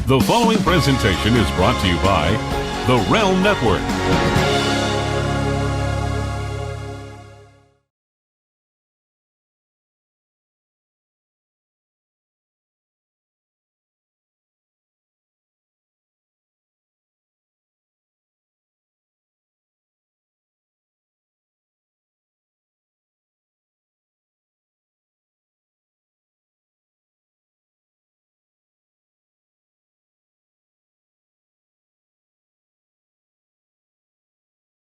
The following presentation is brought to you by the Realm Network.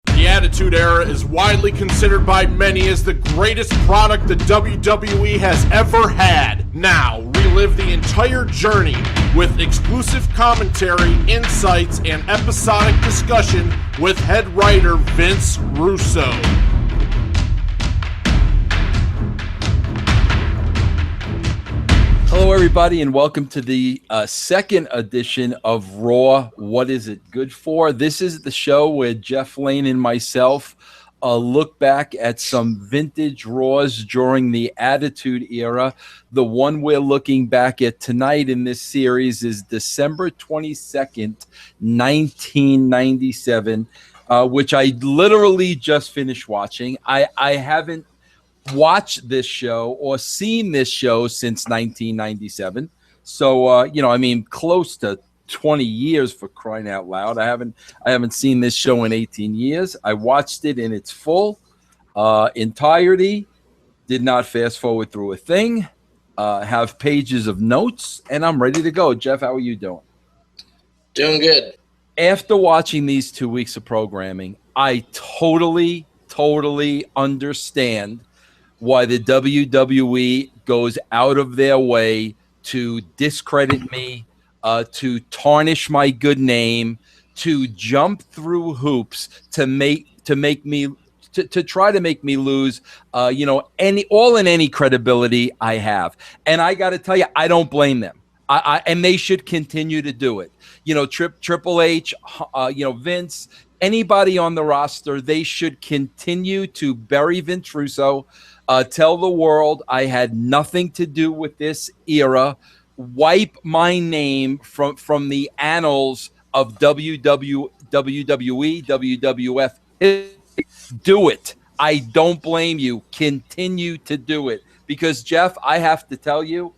The Attitude Era is widely considered by many as the greatest product the WWE has ever had. Now, relive the entire journey with exclusive commentary, insights, and episodic discussion with head writer Vince Russo. Hello, everybody, and welcome to the second edition of Raw. What is it good for? This is the show where Jeff Lane and myself look back at some vintage Raws during the Attitude Era. The one we're looking back at tonight in this series is December 22nd, 1997, which I literally just finished watching. I haven't watched this show or seen this show since 1997. So, close to 20 years, for crying out loud. I haven't seen this show in 18 years. I watched it in its full entirety, did not fast forward through a thing, have pages of notes, and I'm ready to go. Jeff, how are you doing? Doing good. After watching these 2 weeks of programming, I totally understand why the WWE goes out of their way to discredit me, to tarnish my good name, to jump through hoops to try to make me lose, any credibility I have. And I got to tell you, I don't blame them. And they should continue to do it. Triple H, Vince, anybody on the roster, they should continue to bury Vince Russo. Tell the world I had nothing to do with this era. Wipe my name from the annals of WWE, WWF. Do it. I don't blame you. Continue to do it. Because, Jeff, I have to tell you,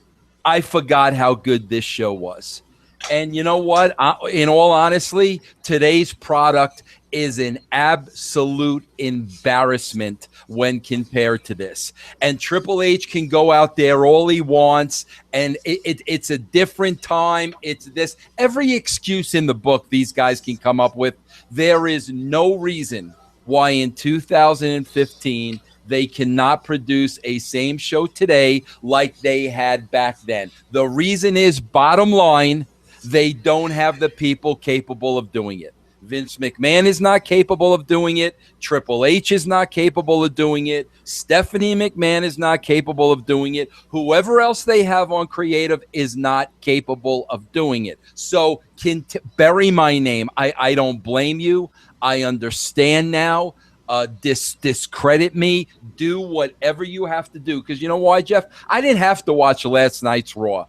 I forgot how good this show was. And you know what? In all honesty, today's product is an absolute embarrassment when compared to this. And Triple H can go out there all he wants, and it's a different time. It's this. Every excuse in the book these guys can come up with. There is no reason why in 2015 they cannot produce a same show today like they had back then. The reason is, bottom line, they don't have the people capable of doing it. Vince McMahon is not capable of doing it. Triple H is not capable of doing it. Stephanie McMahon is not capable of doing it. Whoever else they have on creative is not capable of doing it. So bury my name. I don't blame you. I understand now. Discredit me. Do whatever you have to do. Because you know why, Jeff? I didn't have to watch last night's Raw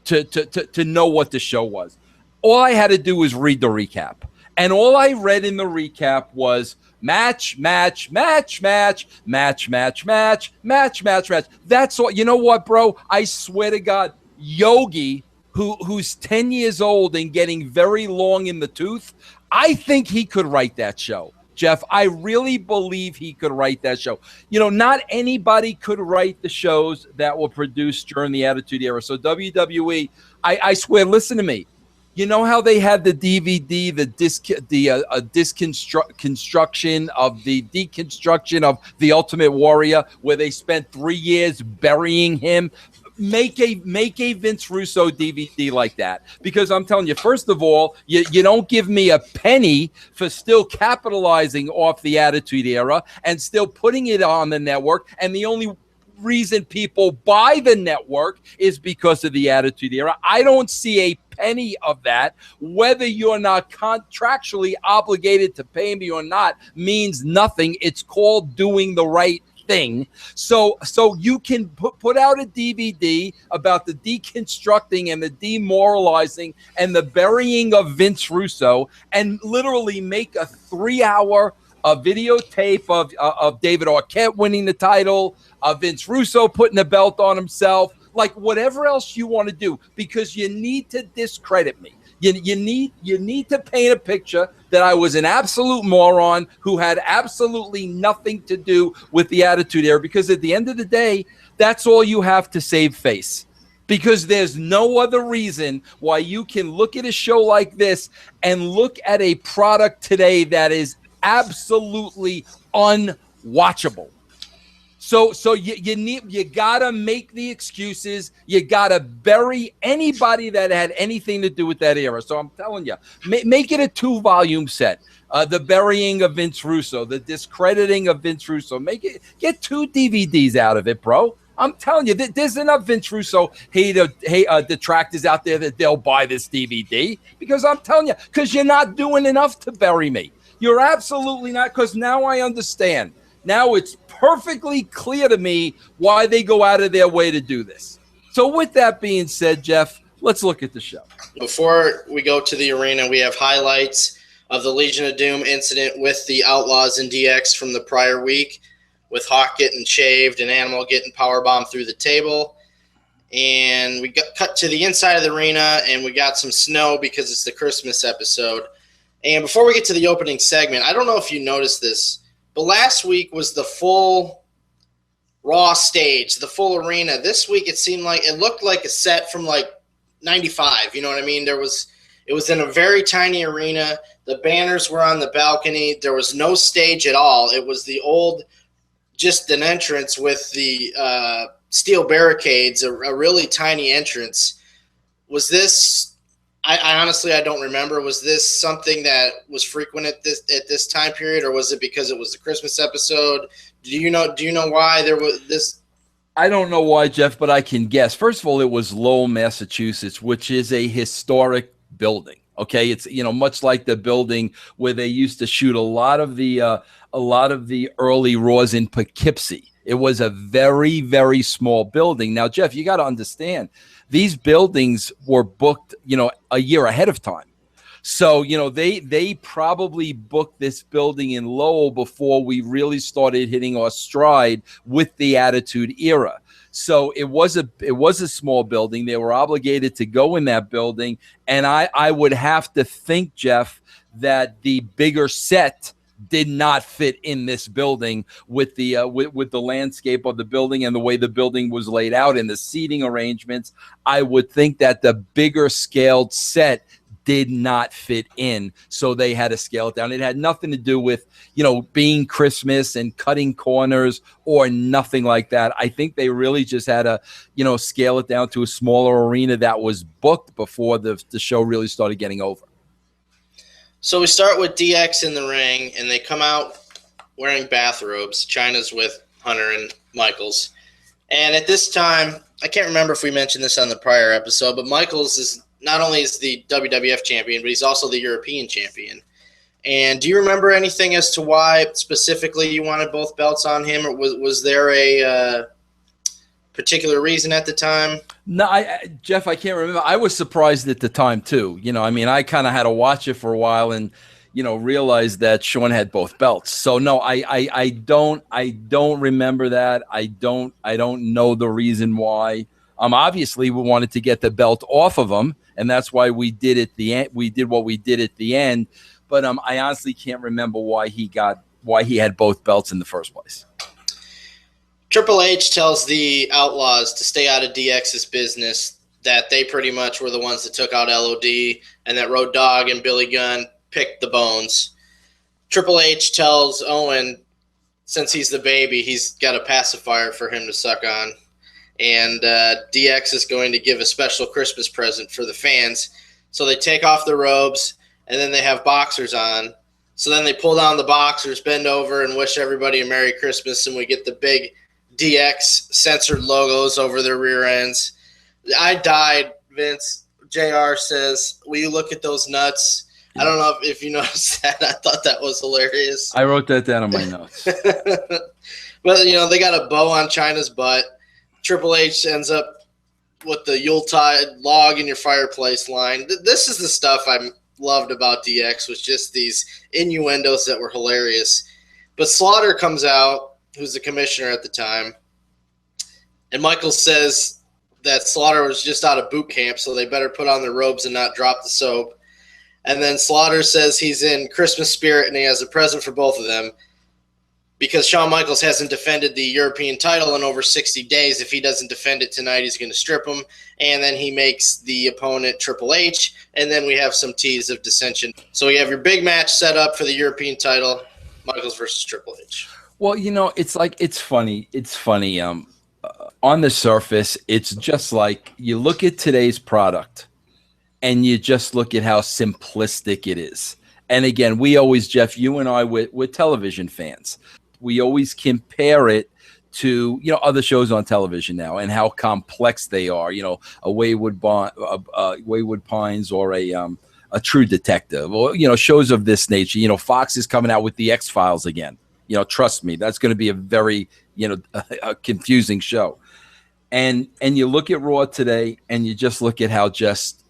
to know what the show was. All I had to do was read the recap. And all I read in the recap was match. That's all. You know what, bro? I swear to God, Yogi, who's 10 years old and getting very long in the tooth, I think he could write that show. Jeff, I really believe he could write that show. Not anybody could write the shows that were produced during the Attitude Era. So WWE, I swear, listen to me. You know how they had the DVD, deconstruction of the Ultimate Warrior, where they spent 3 years burying him? Make a Vince Russo DVD like that, because I'm telling you, first of all, you don't give me a penny for still capitalizing off the Attitude Era and still putting it on the network, and the only reason people buy the network is because of the Attitude Era. I don't see a penny of that. Whether you're not contractually obligated to pay me or not means nothing. It's called doing the right thing. So you can put out a DVD about the deconstructing and the demoralizing and the burying of Vince Russo, and literally make a 3-hour videotape of David Arquette winning the title, Vince Russo putting the belt on himself, like whatever else you want to do, because you need to discredit me. You need to paint a picture that I was an absolute moron who had absolutely nothing to do with the Attitude Era, because at the end of the day, that's all you have to save face. Because there's no other reason why you can look at a show like this and look at a product today that is absolutely unwatchable. So you gotta make the excuses. You gotta bury anybody that had anything to do with that era. So I'm telling you, make it a 2-volume set. The burying of Vince Russo, the discrediting of Vince Russo. Get 2 DVDs out of it, bro. I'm telling you, there's enough Vince Russo detractors out there that they'll buy this DVD, because I'm telling you, because you're not doing enough to bury me. You're absolutely not, because now I understand. Now it's perfectly clear to me why they go out of their way to do this. So with that being said, Jeff, let's look at the show. Before we go to the arena, we have highlights of the Legion of Doom incident with the Outlaws and DX from the prior week, with Hawk getting shaved and Animal getting powerbombed through the table. And we got cut to the inside of the arena, and we got some snow because it's the Christmas episode. And before we get to the opening segment, I don't know if you noticed this, but last week was the full Raw stage, the full arena. This week it looked like a set from like 95. You know what I mean? It was in a very tiny arena. The banners were on the balcony. There was no stage at all. It was the old, just an entrance with the steel barricades, a really tiny entrance. Was this? I honestly, I don't remember. Was this something that was frequent at this time period, or was it because it was the Christmas episode? Do you know why there was this? I don't know why, Jeff, but I can guess. First of all, it was Lowell, Massachusetts, which is a historic building. Okay, it's much like the building where they used to shoot a lot of the early Raws in Poughkeepsie. It was a very, very small building. Now, Jeff, you got to understand, these buildings were booked, a year ahead of time. So, they probably booked this building in Lowell before we really started hitting our stride with the Attitude Era. So it was a small building. They were obligated to go in that building. And I would have to think, Jeff, that the bigger set did not fit in this building with the landscape of the building and the way the building was laid out and the seating arrangements. I would think that the bigger scaled set did not fit in, so they had to scale it down. It had nothing to do with being Christmas and cutting corners or nothing like that. I think they really just had to scale it down to a smaller arena that was booked before the show really started getting over. So we start with DX in the ring, and they come out wearing bathrobes. Chyna's with Hunter and Michaels. And at this time, I can't remember if we mentioned this on the prior episode, but Michaels is not only is the WWF champion, but he's also the European champion. And do you remember anything as to why specifically you wanted both belts on him, or was there a particular reason at the time? No, Jeff, I can't remember. I was surprised at the time too. I kind of had to watch it for a while and realized that Shawn had both belts. So no, I don't remember that. I don't know the reason why. Obviously we wanted to get the belt off of him, and that's why we did at the end. We did what we did at the end. But I honestly can't remember why he had both belts in the first place. Triple H tells the Outlaws to stay out of DX's business, that they pretty much were the ones that took out LOD, and that Road Dogg and Billy Gunn picked the bones. Triple H tells Owen, since he's the baby, he's got a pacifier for him to suck on. And DX is going to give a special Christmas present for the fans. So they take off the robes, and then they have boxers on. So then they pull down the boxers, bend over, and wish everybody a Merry Christmas, and we get the big DX censored logos over their rear ends. I died, Vince. JR says, will you look at those nuts? I don't know if you noticed that. I thought that was hilarious. I wrote that down on my notes. But, they got a bow on Chyna's butt. Triple H ends up with the Yuletide log in your fireplace line. This is the stuff I loved about DX, was just these innuendos that were hilarious. But Slaughter comes out, who's the commissioner at the time, and Michaels says that Slaughter was just out of boot camp, so they better put on their robes and not drop the soap. And then Slaughter says he's in Christmas spirit and he has a present for both of them, because Shawn Michaels hasn't defended the European title in over 60 days. If he doesn't defend it tonight, he's going to strip him. And then he makes the opponent Triple H, and then we have some tease of dissension. So you have your big match set up for the European title, Michaels versus Triple H. Well, it's funny. It's funny. On the surface, it's just like you look at today's product and you just look at how simplistic it is. And again, we always, Jeff, you and I, we're television fans. We always compare it to, other shows on television now and how complex they are, a Wayward Pines or a True Detective, or, shows of this nature. Fox is coming out with the X-Files again. Trust me, that's going to be a very, a confusing show. And you look at Raw today and you just look at how just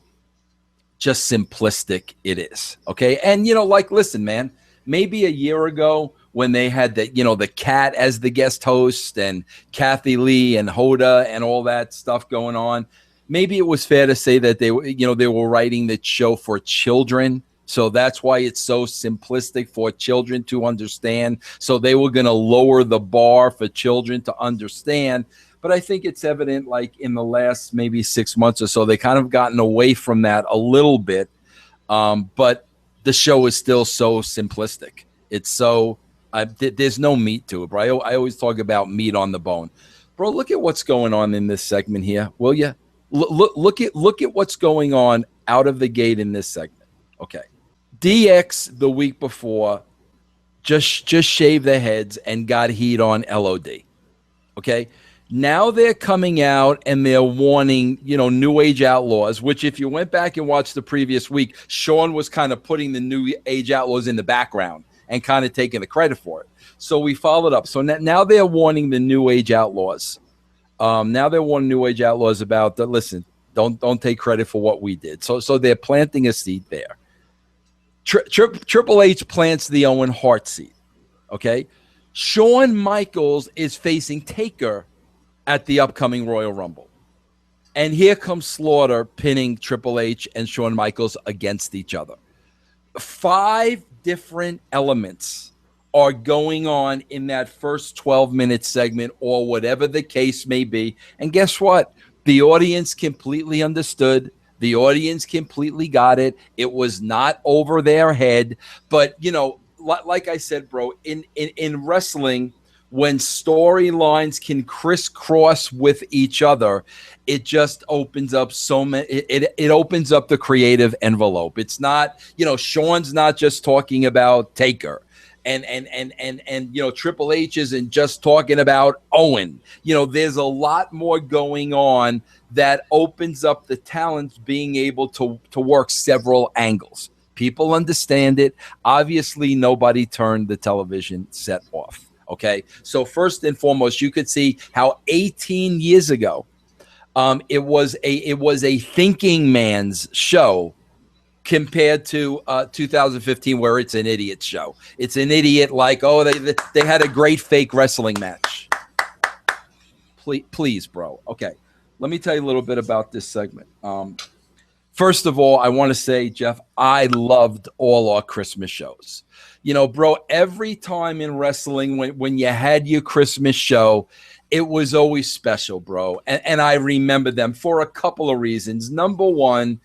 simplistic it is. Okay. And, listen, man, maybe a year ago when they had the Cat as the guest host and Kathy Lee and Hoda and all that stuff going on, maybe it was fair to say that they were writing the show for children. So that's why it's so simplistic for children to understand. So they were going to lower the bar for children to understand. But I think it's evident, like in the last maybe 6 months or so, they kind of gotten away from that a little bit. But the show is still so simplistic. It's so there's no meat to it, bro. I always talk about meat on the bone, bro. Look at what's going on in this segment here, will you? Look at what's going on out of the gate in this segment. Okay, DX the week before just shaved their heads and got heat on LOD. Okay. Now they're coming out and they're warning, New Age Outlaws, which if you went back and watched the previous week, Shawn was kind of putting the New Age Outlaws in the background and kind of taking the credit for it. So we followed up. So now they're warning the New Age Outlaws. Now they're warning New Age Outlaws about that. Listen, don't take credit for what we did. So they're planting a seed there. Triple H plants the Owen Hart seed. Okay. Shawn Michaels is facing Taker at the upcoming Royal Rumble. And here comes Slaughter pinning Triple H and Shawn Michaels against each other. 5 different elements are going on in that first 12-minute segment or whatever the case may be. And guess what? The audience completely understood. The audience completely got it. It was not over their head. But, like I said, bro, in wrestling, when storylines can crisscross with each other, it just opens up so many. It opens up the creative envelope. It's not, Shawn's not just talking about Taker, and Triple H isn't just talking about Owen. There's a lot more going on that opens up the talents being able to work several angles. People understand it. Obviously, nobody turned the television set off. Okay, so first and foremost, you could see how 18 years ago, it was a thinking man's show compared to 2015, where it's an idiot show. It's an idiot they had a great fake wrestling match. Please, bro. Okay, let me tell you a little bit about this segment. First of all, I want to say, Jeff, I loved all our Christmas shows. Bro, every time in wrestling, when you had your Christmas show, it was always special, bro. And I remember them for a couple of reasons. Number one,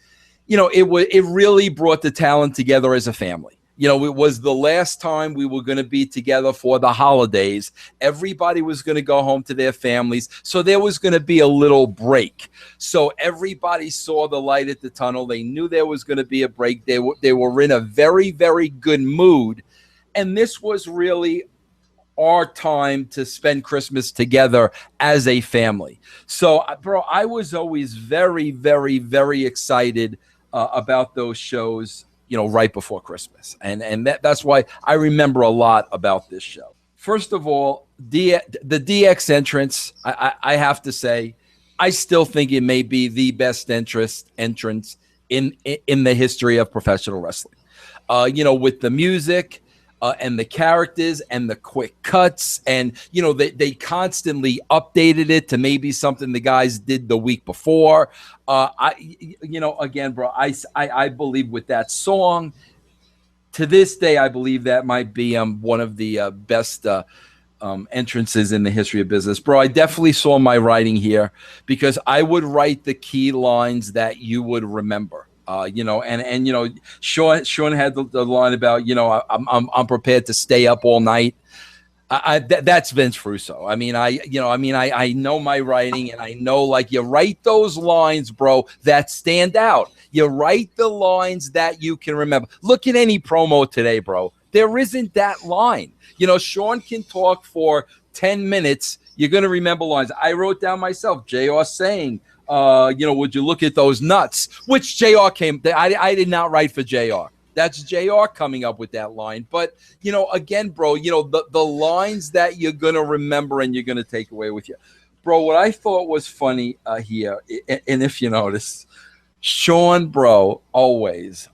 it really brought the talent together as a family. It was the last time we were going to be together for the holidays. Everybody was going to go home to their families. So there was going to be a little break. So everybody saw the light at the tunnel. They knew there was going to be a break. They were in a very, very good mood. And this was really our time to spend Christmas together as a family. So, bro, I was always very, very, very excited about those shows, right before Christmas. And that's why I remember a lot about this show. First of all, the DX entrance, I have to say, I still think it may be the best entrance in the history of professional wrestling. With the music and the characters and the quick cuts, and they constantly updated it to maybe something the guys did the week before. Again, bro, I believe with that song, to this day, I believe that might be one of the best entrances in the history of business. Bro, I definitely saw my writing here, because I would write the key lines that you would remember. Shawn had the line about, I'm prepared to stay up all night. That's Vince Russo. I know my writing, and I know, like, you write those lines, bro, that stand out. You write the lines that you can remember. Look at any promo today, bro. There isn't that line. Shawn can talk for 10 minutes. You're going to remember lines. I wrote down myself, JR saying, would you look at those nuts? Which JR came. I did not write for JR. That's JR coming up with that line. But, again, bro, the lines that you're going to remember and you're going to take away with you. Bro, what I thought was funny here, and if you notice, Shawn, bro, always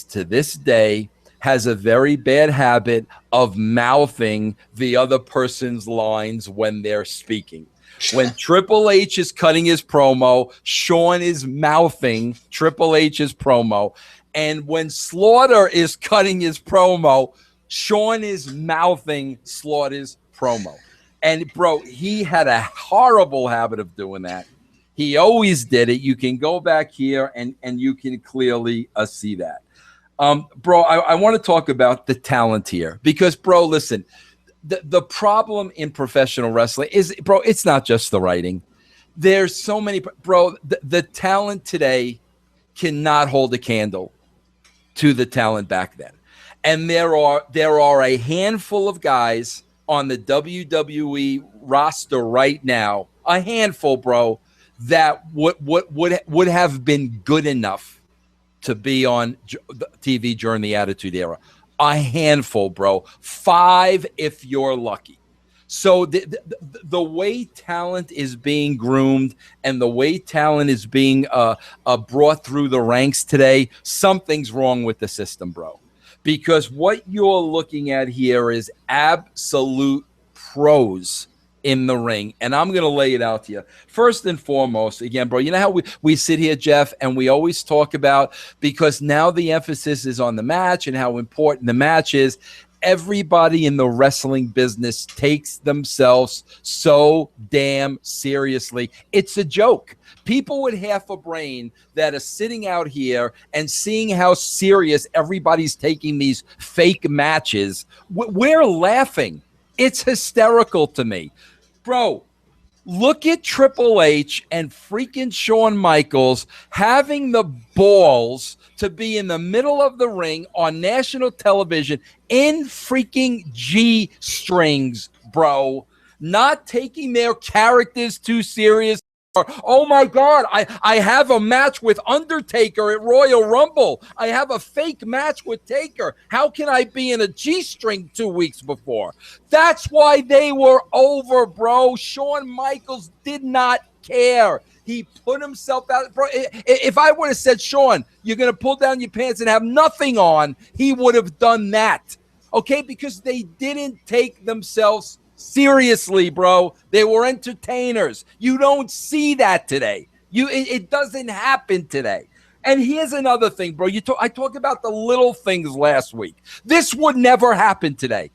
to this day has a very bad habit of mouthing the other person's lines when they're speaking. When Triple H is cutting his promo, Shawn is mouthing Triple H's promo. And when Slaughter is cutting his promo, Shawn is mouthing Slaughter's promo. And, bro, he had a horrible habit of doing that. He always did it. You can go back here and you can clearly see that. Bro, I want to talk about the talent here because, bro, listen, the problem in professional wrestling is, bro, it's not just the writing. There's so many, bro, the talent today cannot hold a candle to the talent back then. And there are a handful of guys on the WWE roster right now, a handful, bro, that would have been good enough to be on TV during the Attitude Era. A handful, bro. 5 if you're lucky. So the way talent is being groomed and the way talent is being brought through the ranks today, something's wrong with the system, bro. Because what you're looking at here is absolute pros in the ring. And I'm going to lay it out to you. First and foremost, again, bro, you know how we sit here, Jeff, and we always talk about, because now the emphasis is on the match and how important the match is. Everybody in the wrestling business takes themselves so damn seriously. It's a joke. People with half a brain that are sitting out here and seeing how serious everybody's taking these fake matches, we're laughing. It's hysterical to me. Bro, look at Triple H and freaking Shawn Michaels having the balls to be in the middle of the ring on national television in freaking G-strings, bro. Not taking their characters too serious. Oh my God, I have a match with Undertaker at Royal Rumble. I have a fake match with Taker. How can I be in a G-string 2 weeks before? That's why they were over, bro. Shawn Michaels did not care. He put himself out. Bro, if I would have said, Shawn, you're going to pull down your pants and have nothing on, he would have done that. Okay? Because they didn't take themselves seriously, bro. They were entertainers. You don't see that today. It doesn't happen today. And here's another thing, bro. I talked about the little things last week. This would never happen today.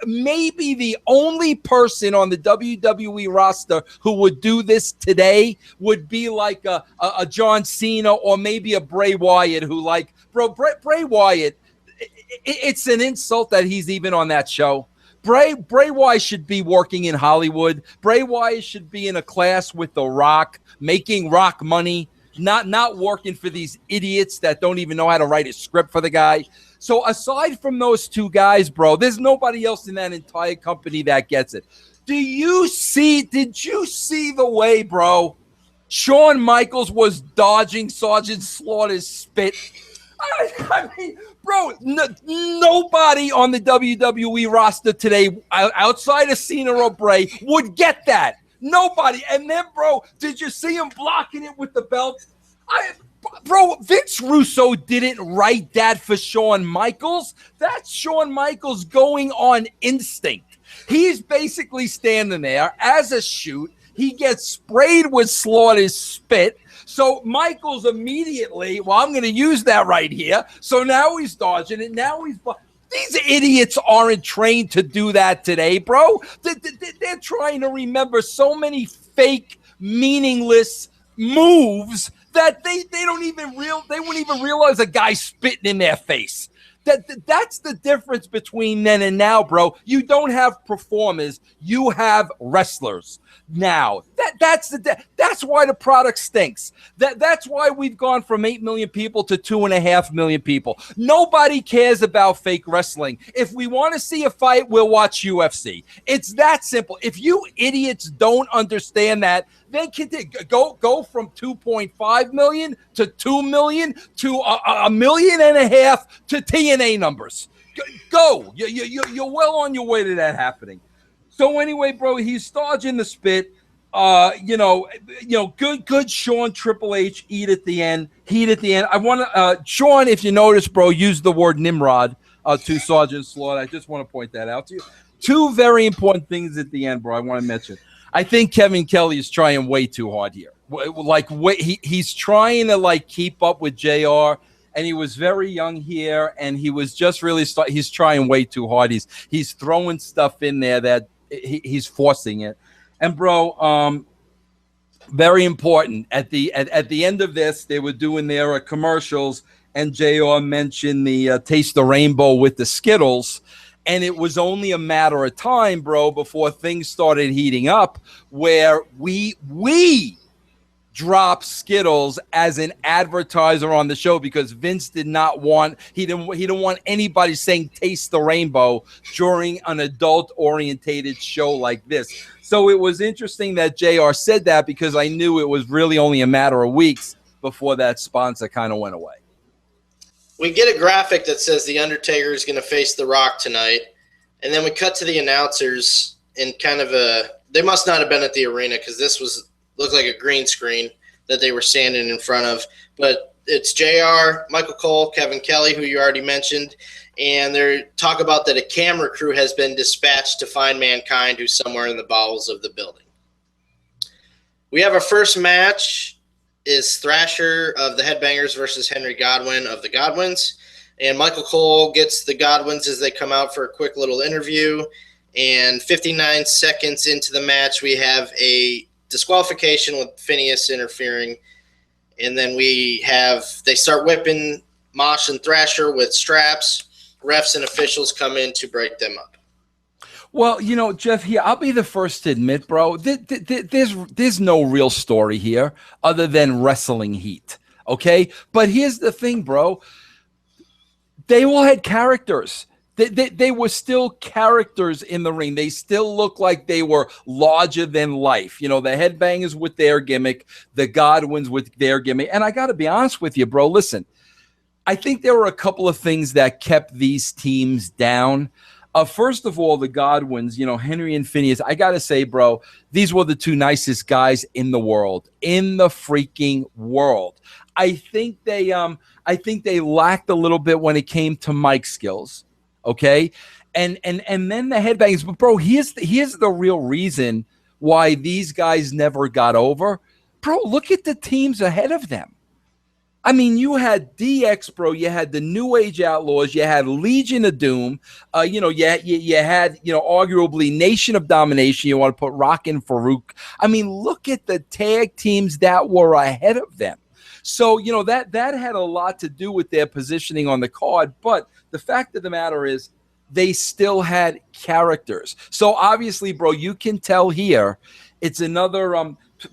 Maybe the only person on the WWE roster who would do this today would be like a John Cena or maybe a Bray Wyatt, who, like, bro, Bray Wyatt, it's an insult that he's even on that show. Bray Wyatt should be working in Hollywood. Bray Wyatt should be in a class with The Rock, making Rock money, not working for these idiots that don't even know how to write a script for the guy. So aside from those two guys, bro, there's nobody else in that entire company that gets it. Did you see the way, bro, Shawn Michaels was dodging Sergeant Slaughter's spit? I mean, bro, nobody on the WWE roster today, outside of Cena or Bray, would get that. Nobody. And then, bro, did you see him blocking it with the belt? Bro, Vince Russo didn't write that for Shawn Michaels. That's Shawn Michaels going on instinct. He's basically standing there as a shoot. He gets sprayed with Slaughter's spit. So Michaels immediately, well, I'm going to use that right here. So now he's dodging it. Now he's... These idiots aren't trained to do that today, bro. They're trying to remember so many fake, meaningless moves that they wouldn't even realize a guy spitting in their face. That's the difference between then and now, bro. You don't have performers, you have wrestlers. Now that's why the product stinks. That's why we've gone from 8 million people to 2.5 million people. Nobody cares about fake wrestling. If we want to see a fight, we'll watch UFC. It's that simple. If you idiots don't understand that, then go from 2.5 million to 2 million to a million and a half to TNA numbers. Go. You're well on your way to that happening. So anyway, bro, he's dodging the spit. Good Shawn, Triple H, heat at the end. I want to, Shawn, if you notice, bro, use the word Nimrod to Sergeant Slaughter. I just want to point that out to you. Two very important things at the end, bro, I want to mention. I think Kevin Kelly is trying way too hard here. He's trying to keep up with JR, and he was very young here, and he was just really he's trying way too hard. He's throwing stuff in there that he's forcing it. And bro, very important at the end of this, they were doing their commercials, and JR mentioned the Taste the Rainbow with the Skittles. And it was only a matter of time, bro, before things started heating up, where we dropped Skittles as an advertiser on the show because Vince didn't want anybody saying Taste the Rainbow during an adult-orientated show like this. So it was interesting that JR said that because I knew it was really only a matter of weeks before that sponsor kind of went away. We get a graphic that says The Undertaker is going to face The Rock tonight, and then we cut to the announcers in kind of they must not have been at the arena because this looked like a green screen that they were standing in front of. But it's JR, Michael Cole, Kevin Kelly, who you already mentioned, and they talk about that a camera crew has been dispatched to find Mankind, who's somewhere in the bowels of the building. We have our first match. Is Thrasher of the Headbangers versus Henry Godwinn of the Godwins. And Michael Cole gets the Godwins as they come out for a quick little interview. And 59 seconds into the match, we have a disqualification with Phineas interfering. And then they start whipping Mosh and Thrasher with straps. Refs and officials come in to break them up. Well, Jeff, here, I'll be the first to admit, bro, there's no real story here other than wrestling heat, okay? But here's the thing, bro. They all had characters. They were still characters in the ring. They still looked like they were larger than life. The Headbangers with their gimmick, the Godwins with their gimmick. And I got to be honest with you, bro, listen, I think there were a couple of things that kept these teams down. First of all, the Godwins, Henry and Phineas, I got to say, bro, these were the two nicest guys in the world, in the freaking world. I think they lacked a little bit when it came to mic skills, okay? And then the Headbangers, but bro, here's the real reason why these guys never got over. Bro, look at the teams ahead of them. I mean, you had DX, bro. You had the New Age Outlaws. You had Legion of Doom. You had arguably Nation of Domination. You want to put Rock and Farouk. I mean, look at the tag teams that were ahead of them. So, that had a lot to do with their positioning on the card. But the fact of the matter is they still had characters. So, obviously, bro, you can tell here it's another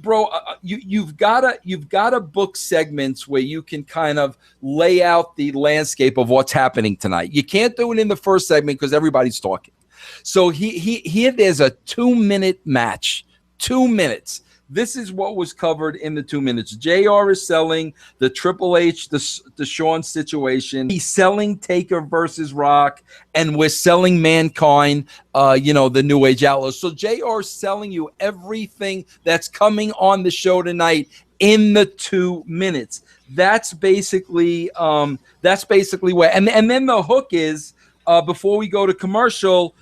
bro, you've got to book segments where you can kind of lay out the landscape of what's happening tonight. You can't do it in the first segment because everybody's talking. So here there's a 2-minute match, 2 minutes This is what was covered in the 2 minutes. JR is selling the Triple H, the Shawn situation. He's selling Taker versus Rock, and we're selling Mankind, the New Age Outlaws. So JR is selling you everything that's coming on the show tonight in the 2 minutes. That's basically where, and then the hook is, before we go to commercial,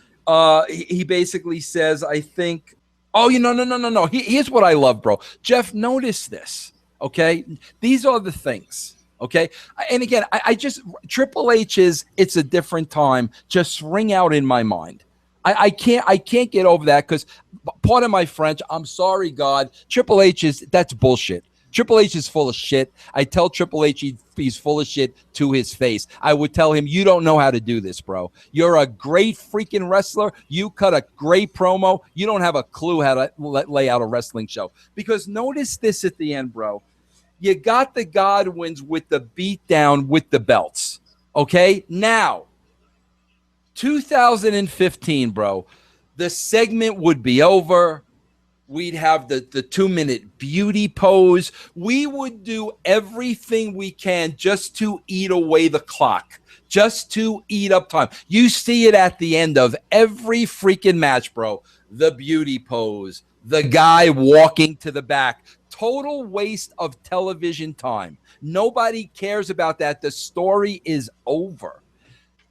he basically says, I think, oh, no. Here's what I love, bro. Jeff, notice this, okay? These are the things, okay? And again, I just, Triple H's It's a Different Time just ring out in my mind. I can't get over that because, part of my French, I'm sorry, God, Triple H that's bullshit. Triple H is full of shit. I tell Triple H he's full of shit to his face. I would tell him, you don't know how to do this, bro. You're a great freaking wrestler. You cut a great promo. You don't have a clue how to lay out a wrestling show. Because notice this at the end, bro. You got the Godwins with the beatdown with the belts. Okay? Now, 2015, bro, the segment would be over. We'd have the 2 minute beauty pose. We would do everything we can just to eat away the clock, just to eat up time. You see it at the end of every freaking match, bro. The beauty pose, the guy walking to the back. Total waste of television time. Nobody cares about that. The story is over.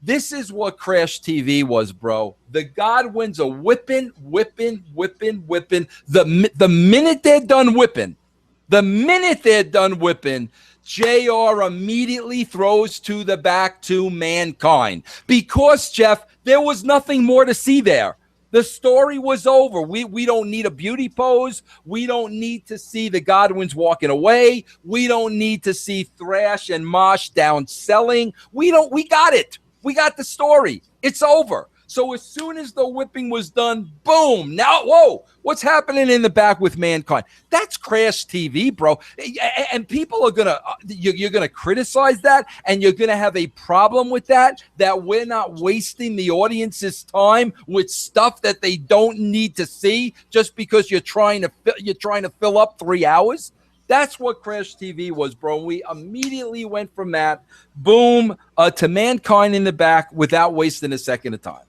This is what Crash TV was, bro. The Godwins are whipping. The minute they're done whipping, JR immediately throws to the back to Mankind. Because, Jeff, there was nothing more to see there. The story was over. We don't need a beauty pose. We don't need to see the Godwins walking away. We don't need to see Thrash and Mosh down selling. We got it. We got the story. It's over. So as soon as the whipping was done, boom. Now, whoa, what's happening in the back with Mankind? That's Crash TV, bro. And people are you're going to criticize that, and you're going to have a problem with that we're not wasting the audience's time with stuff that they don't need to see just because you're trying to fill up 3 hours. That's what Crash TV was, bro. We immediately went from that, boom, to Mankind in the back without wasting a second of time.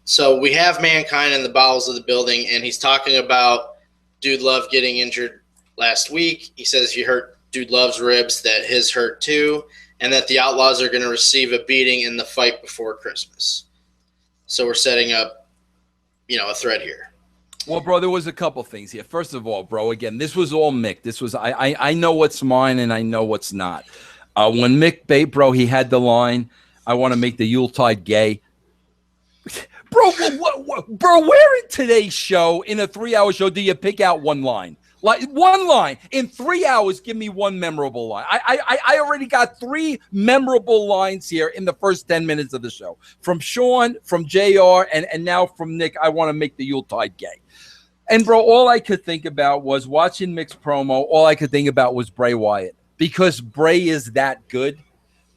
So we have Mankind in the bowels of the building, and he's talking about Dude Love getting injured last week. He says he hurt Dude Love's ribs, that his hurt too, and that the Outlaws are going to receive a beating in the fight before Christmas. So we're setting up, a thread here. Well, bro, there was a couple things here. First of all, bro, again, this was all Mick. This was I know what's mine and I know what's not. When Mick Bay, bro, he had the line, I want to make the Yuletide gay. Bro, bro, where in today's show, in a 3-hour show, do you pick out one line? Like one line in 3 hours, give me one memorable line. I already got 3 memorable lines here in the first 10 minutes of the show. From Shawn, from JR, and now from Nick, I want to make the Yuletide gay. And, bro, all I could think about was watching Mick's promo. All I could think about was Bray Wyatt, because Bray is that good.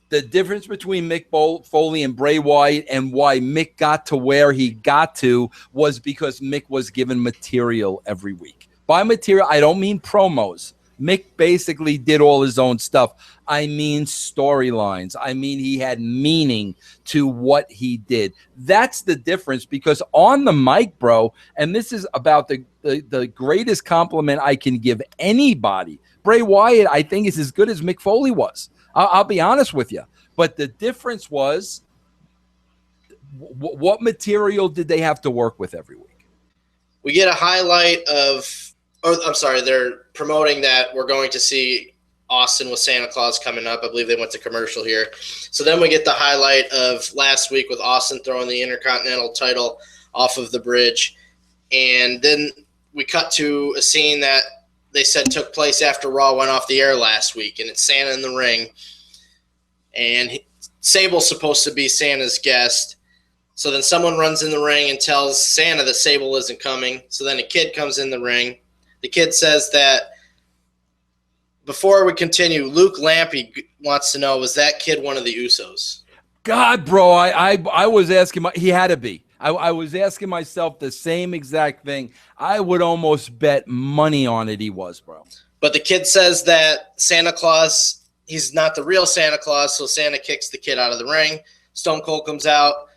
The difference between Mick Foley and Bray Wyatt and why Mick got to where he got to was because Mick was given material every week. By material, I don't mean promos. Mick basically did all his own stuff. I mean storylines. I mean he had meaning to what he did. That's the difference, because on the mic, bro, and this is about the greatest compliment I can give anybody, Bray Wyatt, I think, is as good as Mick Foley was. I'll be honest with you. But the difference was, what material did they have to work with every week? We get a highlight they're promoting that we're going to see Austin with Santa Claus coming up. I believe they went to commercial here. So then we get the highlight of last week with Austin throwing the Intercontinental title off of the bridge. And then we cut to a scene that they said took place after Raw went off the air last week, and it's Santa in the ring. And Sable's supposed to be Santa's guest. So then someone runs in the ring and tells Santa that Sable isn't coming. So then a kid comes in the ring. The kid says that, before we continue, Luke Lampy wants to know, was that kid one of the Usos? God, bro, I was asking, he had to be. I was asking myself the same exact thing. I would almost bet money on it he was, bro. But the kid says that Santa Claus, he's not the real Santa Claus, so Santa kicks the kid out of the ring. Stone Cold comes out,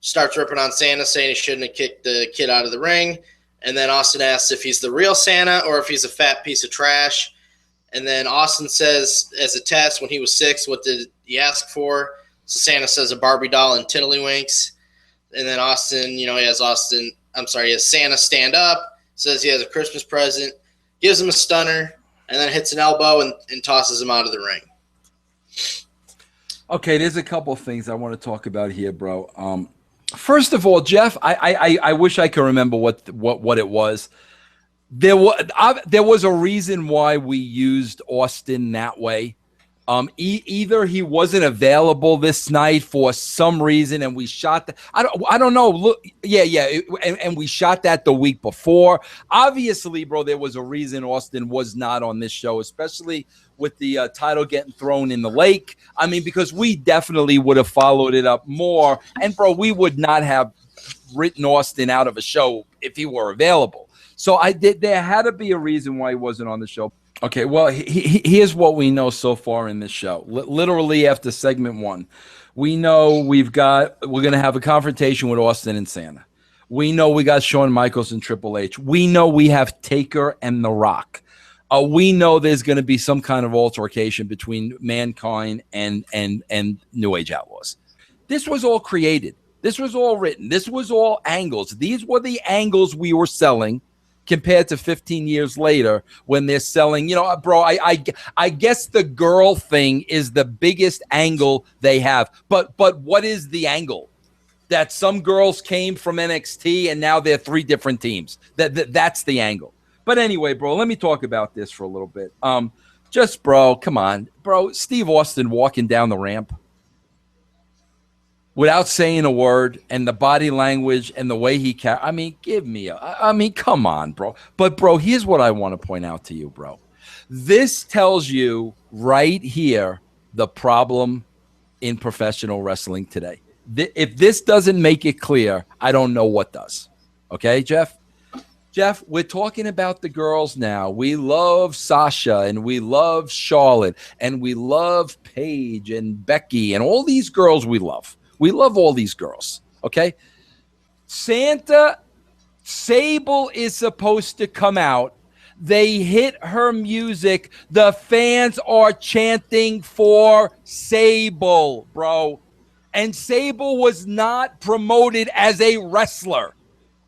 starts ripping on Santa, saying he shouldn't have kicked the kid out of the ring. And then Austin asks if he's the real Santa or if he's a fat piece of trash. And then Austin says, as a test, when he was 6, what did he ask for? So Santa says a Barbie doll and tiddlywinks. And then Austin, he has Santa stand up, says he has a Christmas present, gives him a stunner, and then hits an elbow and tosses him out of the ring. Okay, there's a couple of things I want to talk about here, bro. First of all, Jeff, I wish I could remember what it was. There was a reason why we used Austin that way. Either he wasn't available this night for some reason, and we shot that. I don't know. Look, and we shot that the week before. Obviously, bro, there was a reason Austin was not on this show, especially with the title getting thrown in the lake. I mean, because we definitely would have followed it up more, and bro, we would not have written Austin out of a show if he were available. So there had to be a reason why he wasn't on the show. Okay, well, here's what we know so far in this show. Literally after segment 1, we know we're going to have a confrontation with Austin and Santa. We know we got Shawn Michaels and Triple H. We know we have Taker and The Rock. We know there's going to be some kind of altercation between Mankind and New Age Outlaws. This was all created. This was all written. This was all angles. These were the angles we were selling compared to 15 years later when they're selling, bro, I guess the girl thing is the biggest angle they have. But what is the angle? That some girls came from NXT and now they're 3 different teams. That's the angle. But anyway, bro, let me talk about this for a little bit. Bro, come on. Bro, Steve Austin walking down the ramp without saying a word, and the body language and the way he come on, bro. But, bro, here's what I want to point out to you, bro. This tells you right here the problem in professional wrestling today. If this doesn't make it clear, I don't know what does. Okay, Jeff? Jeff, we're talking about the girls now. We love Sasha, and we love Charlotte, and we love Paige and Becky, and all these girls we love. We love all these girls, okay? Sable is supposed to come out. They hit her music. The fans are chanting for Sable, bro. And Sable was not promoted as a wrestler,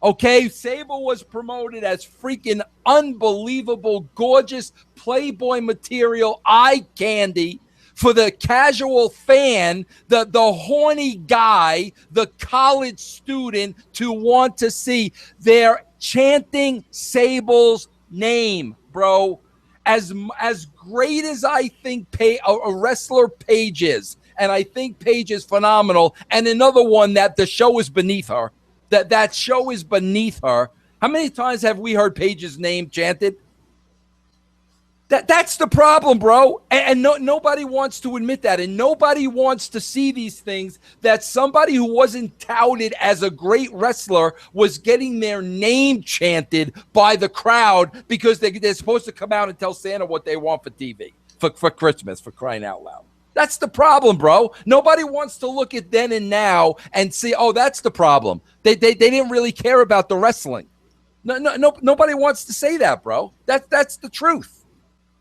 okay? Sable was promoted as freaking unbelievable, gorgeous Playboy material, eye candy, for the casual fan, the horny guy, the college student to want to see. They're chanting Sable's name, bro. As great as I think a wrestler Paige is, and I think Paige is phenomenal, and another one that the show is beneath her, that show is beneath her. How many times have we heard Paige's name chanted? That's the problem, bro. And nobody wants to admit that. And nobody wants to see these things, that somebody who wasn't touted as a great wrestler was getting their name chanted by the crowd because they're supposed to come out and tell Santa what they want for TV, for Christmas, for crying out loud. That's the problem, bro. Nobody wants to look at then and now and see, oh, that's the problem. They didn't really care about the wrestling. No, nobody wants to say that, bro. That's the truth.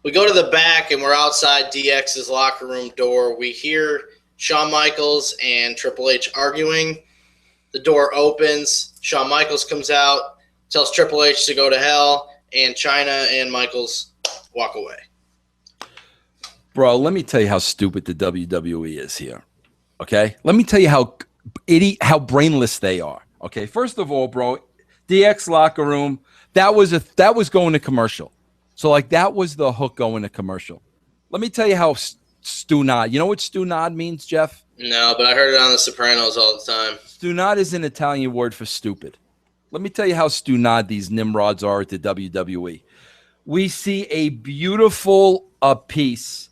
We go to the back, and we're outside DX's locker room door. We hear Shawn Michaels and Triple H arguing. The door opens. Shawn Michaels comes out, tells Triple H to go to hell, and Chyna and Michaels walk away. Bro, let me tell you how stupid the WWE is here, okay? Let me tell you how brainless they are, okay? First of all, bro, DX locker room, that was going to commercial. So, that was the hook going to commercial. Let me tell you how Stu-Nod. You know what Stu-Nod means, Jeff? No, but I heard it on The Sopranos all the time. Stu-Nod is an Italian word for stupid. Let me tell you how Stu-Nod these nimrods are at the WWE. We see a beautiful piece,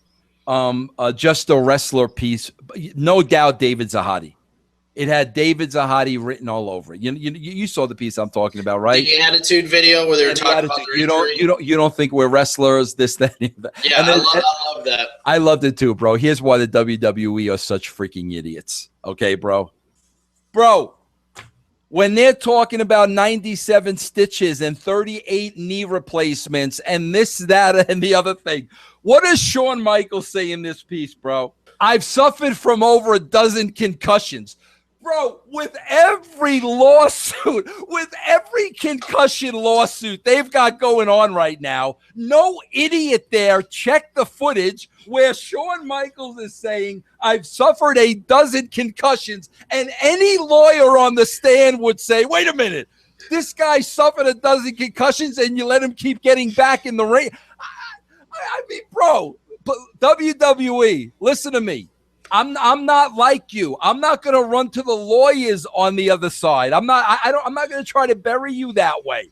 just a wrestler piece. No doubt David Zahadi. It had David Zahadi written all over it. You saw the piece I'm talking about, right? The Attitude video where they were talking about their injury. You don't think we're wrestlers, this, that, and that. Yeah, and I love that. I loved it too, bro. Here's why the WWE are such freaking idiots. Okay, bro. Bro, when they're talking about 97 stitches and 38 knee replacements and this, that, and the other thing, what does Shawn Michaels say in this piece, bro? I've suffered from over a dozen concussions. Bro, with every lawsuit, with every concussion lawsuit they've got going on right now, no idiot there checked the footage where Shawn Michaels is saying, I've suffered a dozen concussions, and any lawyer on the stand would say, wait a minute, this guy suffered a dozen concussions and you let him keep getting back in the ring? I mean, bro, WWE, listen to me. I'm not like you. I'm not going to run to the lawyers on the other side. I'm not going to try to bury you that way.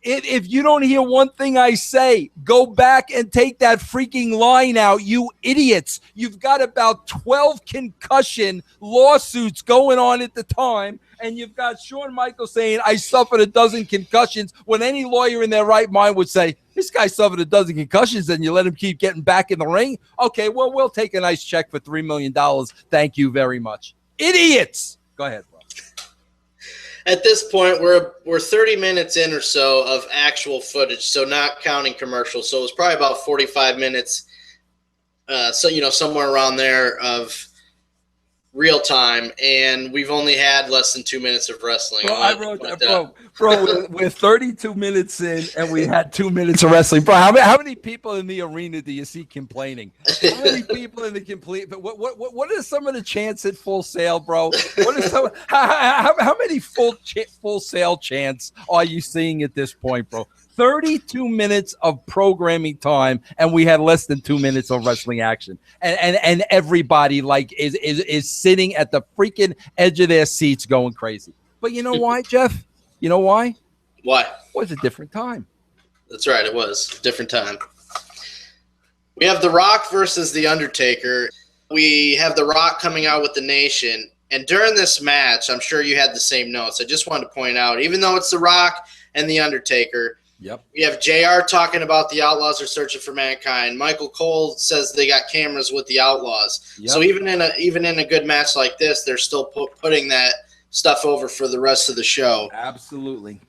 If you don't hear one thing I say, go back and take that freaking line out, you idiots. You've got about 12 concussion lawsuits going on at the time, and you've got Shawn Michaels saying, I suffered a dozen concussions, when any lawyer in their right mind would say, this guy suffered a dozen concussions and you let him keep getting back in the ring? Okay, well, we'll take a nice check for $3 million. Thank you very much. Idiots. Go ahead, bro. At this point, we're 30 minutes in or so of actual footage, so not counting commercials. So it was probably about 45 minutes, somewhere around there of real time, and we've only had less than 2 minutes of wrestling. Bro, I wrote that, bro. We're 32 minutes in, and we had 2 minutes of wrestling. Bro, how many people in the arena do you see complaining? How many people in the complete? But what are some of the chants at Full Sail, bro? What is how many full sail chants are you seeing at this point, bro? 32 minutes of programming time, and we had less than 2 minutes of wrestling action, and everybody is sitting at the freaking edge of their seats going crazy. But you know why, Jeff? You know why? Why? It was a different time. That's right. It was a different time. We have The Rock versus The Undertaker. We have The Rock coming out with the Nation, and during this match, I'm sure you had the same notes. I just wanted to point out, even though it's The Rock and The Undertaker, yep, we have JR talking about the Outlaws are searching for mankind. Michael Cole says they got cameras with the Outlaws. Yep. So even in a good match like this, they're still putting that stuff over for the rest of the show. Absolutely.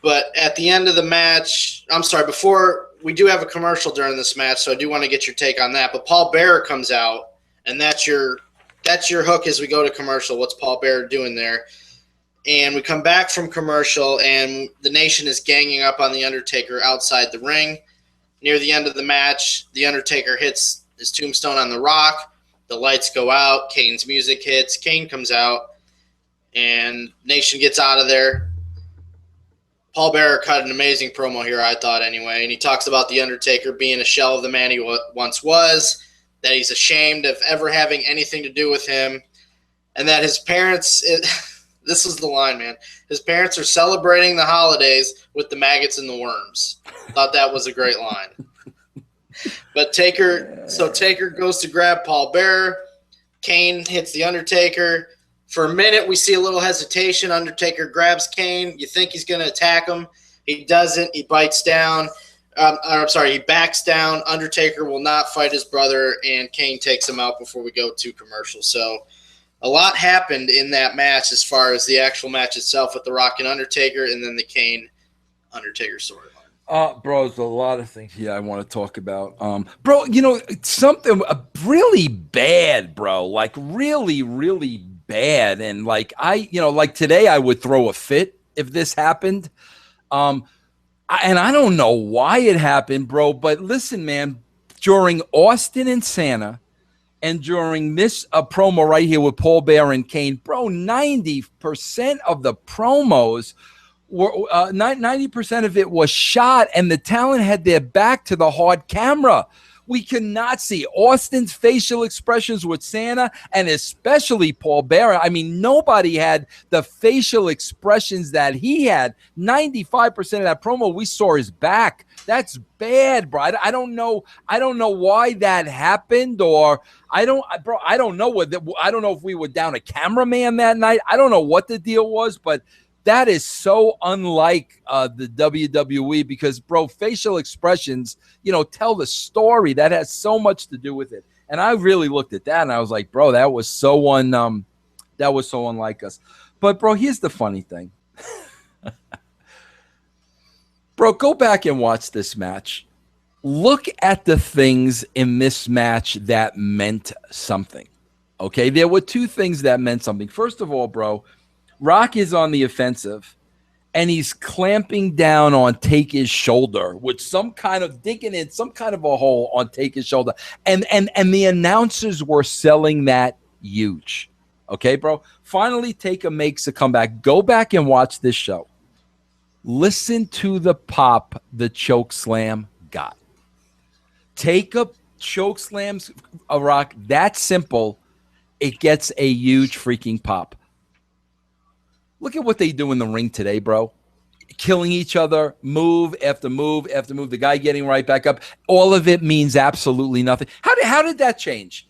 But at the end of the match, I'm sorry, before we do have a commercial during this match, so I do want to get your take on that. But Paul Bearer comes out, and that's your hook as we go to commercial. What's Paul Bearer doing there? And we come back from commercial, and the Nation is ganging up on The Undertaker outside the ring. Near the end of the match, The Undertaker hits his tombstone on The Rock. The lights go out. Kane's music hits. Kane comes out, and Nation gets out of there. Paul Bearer cut an amazing promo here, I thought, anyway. And he talks about The Undertaker being a shell of the man he once was, that he's ashamed of ever having anything to do with him, and that his parents... This is the line, man. His parents are celebrating the holidays with the maggots and the worms. Thought that was a great line. But Taker goes to grab Paul Bearer. Kane hits The Undertaker. For a minute, we see a little hesitation. Undertaker grabs Kane. You think he's going to attack him. He doesn't. He bites down. He backs down. Undertaker will not fight his brother, and Kane takes him out before we go to commercial. So a lot happened in that match as far as the actual match itself with The Rock and Undertaker, and then the Kane-Undertaker storyline. Bro, there's a lot of things here I want to talk about. Bro, something really bad, bro, like really, really bad. And like today I would throw a fit if this happened. And I don't know why it happened, bro, but listen, man, during Austin and Santa, and during this promo right here with Paul Bearer and Kane, bro, 90% of the promos were 90% of it was shot, and the talent had their back to the hard camera. We cannot see Austin's facial expressions with Santa, and especially Paul Bearer. I mean, nobody had the facial expressions that he had. 95% of that promo, we saw his back. That's bad, bro. I don't know. I don't know why that happened, or I don't know I don't know if we were down a cameraman that night. I don't know what the deal was, but that is so unlike the WWE because, bro, facial expressions, tell the story. That has so much to do with it. And I really looked at that and I was like, bro, that was so unlike us. But, bro, here's the funny thing. Bro, go back and watch this match. Look at the things in this match that meant something. Okay, there were two things that meant something. First of all, bro, Rock is on the offensive, and he's clamping down on Taker's shoulder with some kind of digging in some kind of a hole on Taker's shoulder. And the announcers were selling that huge. Okay, bro? Finally, Taker makes a comeback. Go back and watch this show. Listen to the pop the choke slam got. Taker choke slams a Rock that simple, it gets a huge freaking pop. Look at what they do in the ring today, bro. Killing each other, move after move after move. The guy getting right back up. All of it means absolutely nothing. How did that change?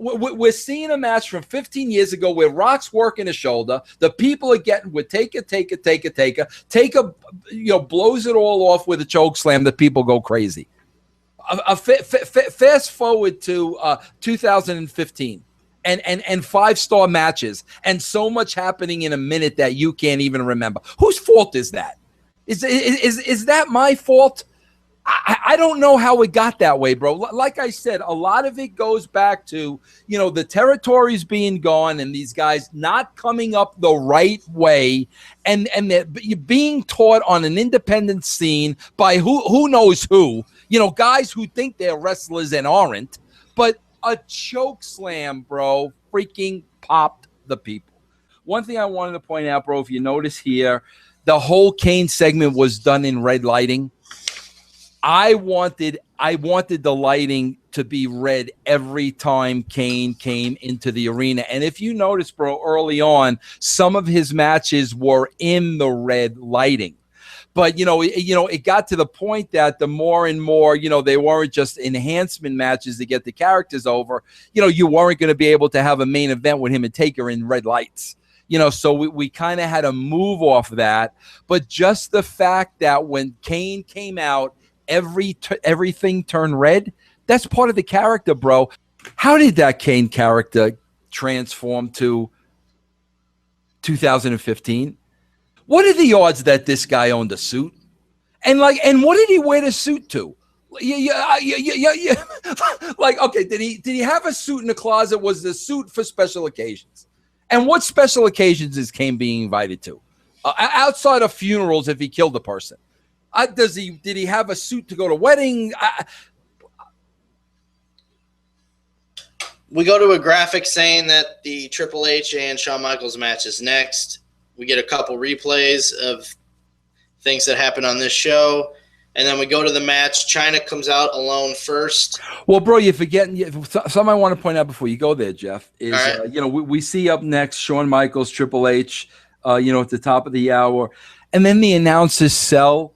We're seeing a match from 15 years ago where Rock's working his shoulder. The people are getting with Taker. Taker blows it all off with a choke slam. The people go crazy. Fast forward to 2015. And 5-star matches and so much happening in a minute that you can't even remember. Whose fault is that? Is that my fault? I don't know how it got that way, bro. Like I said, a lot of it goes back to, the territories being gone and these guys not coming up the right way and being taught on an independent scene by who knows who, guys who think they're wrestlers and aren't, but a choke slam, bro, freaking popped the people. One thing I wanted to point out, bro, if you notice here, the whole Kane segment was done in red lighting. I wanted the lighting to be red every time Kane came into the arena. And if you notice, bro, early on, some of his matches were in the red lighting. But, it got to the point that the more and more, they weren't just enhancement matches to get the characters over. You weren't going to be able to have a main event with him and Taker in red lights. So we kind of had to move off that. But just the fact that when Kane came out, everything turned red, that's part of the character, bro. How did that Kane character transform to 2015? What are the odds that this guy owned a suit? And what did he wear the suit to? Yeah. Like, okay, did he have a suit in the closet? Was the suit for special occasions? And what special occasions is Kane being invited to? Outside of funerals, if he killed a person, did he have a suit to go to wedding? We go to a graphic saying that the Triple H and Shawn Michaels match is next. We get a couple replays of things that happened on this show. And then we go to the match. Chyna comes out alone first. Well, bro, you're forgetting. Something I want to point out before you go there, Jeff, is, right. We see up next Shawn Michaels, Triple H, at the top of the hour. And then the announcers sell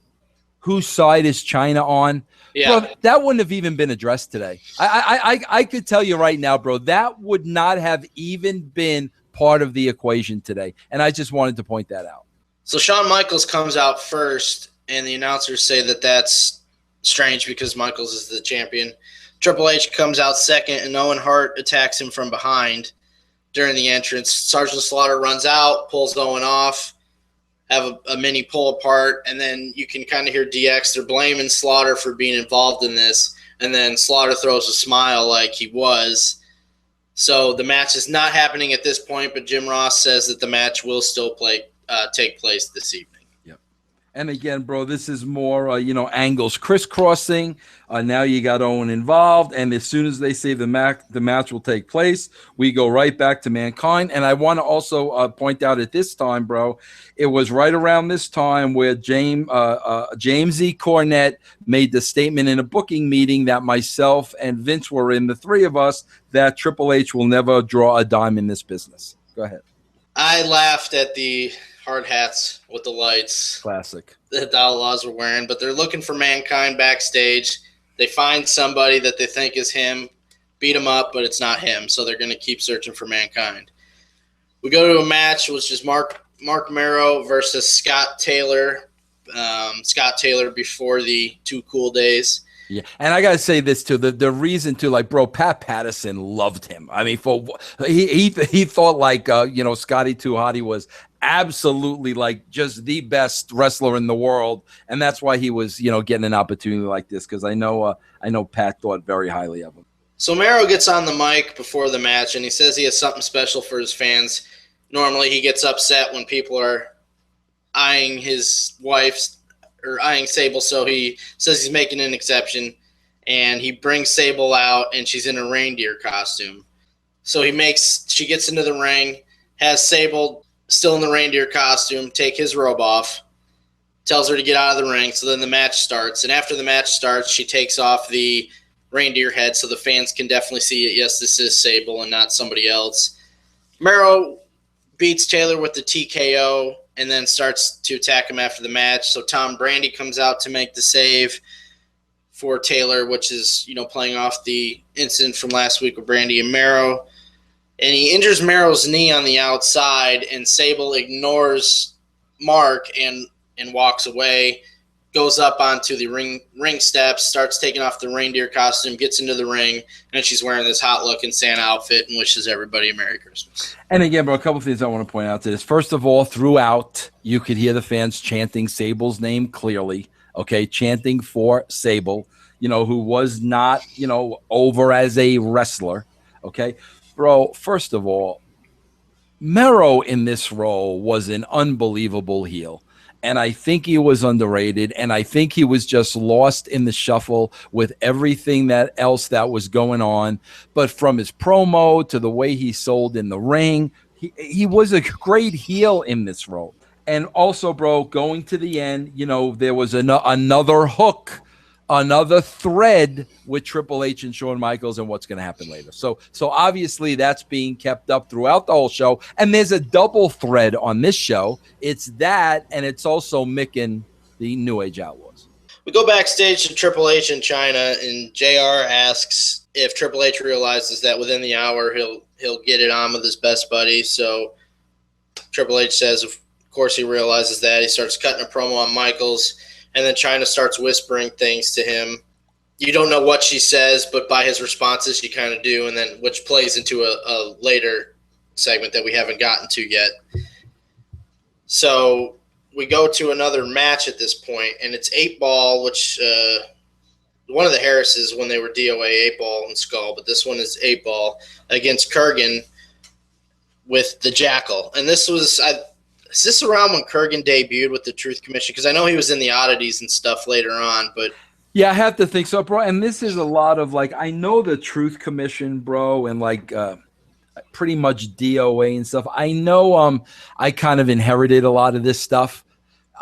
whose side is Chyna on. Yeah. Bro, that wouldn't have even been addressed today. I could tell you right now, bro, that would not have even been part of the equation today. And I just wanted to point that out. So Shawn Michaels comes out first, and the announcers say that that's strange because Michaels is the champion. Triple H comes out second, and Owen Hart attacks him from behind during the entrance. Sergeant Slaughter runs out, pulls Owen off, have a mini pull apart, and then you can kind of hear DX. They're blaming Slaughter for being involved in this, and then Slaughter throws a smile like he was. So the match is not happening at this point, but Jim Ross says that the match will still take place this evening. Yep. And again, bro, this is more, angles crisscrossing. Now you got Owen involved. And as soon as they say the match will take place, we go right back to Mankind. And I want to also point out at this time, bro, it was right around this time where James E. Cornette made the statement in a booking meeting that myself and Vince were in, the three of us, that Triple H will never draw a dime in this business. Go ahead. I laughed at the hard hats with the lights. Classic. That the Outlaws were wearing, but they're looking for Mankind backstage. They find somebody that they think is him, beat him up, but it's not him, so they're going to keep searching for Mankind. We go to a match, which is Marc Mero versus Scott Taylor. Scott Taylor before the Too Cool days. Yeah, and I gotta say this too. The reason too, like, bro, Pat Patterson loved him. I mean, he thought like Scotty 2 Hotty was absolutely like just the best wrestler in the world, and that's why he was getting an opportunity like this, because I know Pat thought very highly of him. So Mero gets on the mic before the match, and he says he has something special for his fans. Normally, he gets upset when people are eyeing his wife's or eyeing Sable, so he says he's making an exception, and he brings Sable out, and she's in a reindeer costume. So she gets into the ring, has Sable still in the reindeer costume take his robe off, tells her to get out of the ring, so then the match starts. And after the match starts, she takes off the reindeer head so the fans can definitely see it. Yes, this is Sable and not somebody else. Mero beats Taylor with the TKO and then starts to attack him after the match. So Tom Brandi comes out to make the save for Taylor, which is, playing off the incident from last week with Brandi and Mero. And he injures Mero's knee on the outside, and Sable ignores Marc and walks away, goes up onto the ring steps, starts taking off the reindeer costume, gets into the ring, and she's wearing this hot-looking Santa outfit and wishes everybody a Merry Christmas. And again, bro, a couple of things I want to point out to this. First of all, throughout, you could hear the fans chanting Sable's name clearly, okay, chanting for Sable, who was not, over as a wrestler, okay? Bro, first of all, Mero in this role was an unbelievable heel. And I think he was underrated, and I think he was just lost in the shuffle with everything else that was going on. But from his promo to the way he sold in the ring, he was a great heel in this role. And also, bro, going to the end, there was another hook, another thread with Triple H and Shawn Michaels and what's going to happen later. So obviously that's being kept up throughout the whole show. And there's a double thread on this show. It's that, and it's also Mick and the New Age Outlaws. We go backstage to Triple H in China, and JR asks if Triple H realizes that within the hour he'll get it on with his best buddy. So Triple H says, of course he realizes that. He starts cutting a promo on Michaels. And then China starts whispering things to him. You don't know what she says, but by his responses, you kind of do, and then which plays into a later segment that we haven't gotten to yet. So we go to another match at this point, and it's 8-Ball, which one of the Harrises when they were DOA, 8-Ball and Skull, but this one is 8-Ball against Kurgan with the Jackal. And this was is this around when Kurgan debuted with the Truth Commission? Because I know he was in the oddities and stuff later on, but yeah, I have to think so, bro. And this is a lot of I know the Truth Commission, bro, and pretty much DOA and stuff. I know I kind of inherited a lot of this stuff,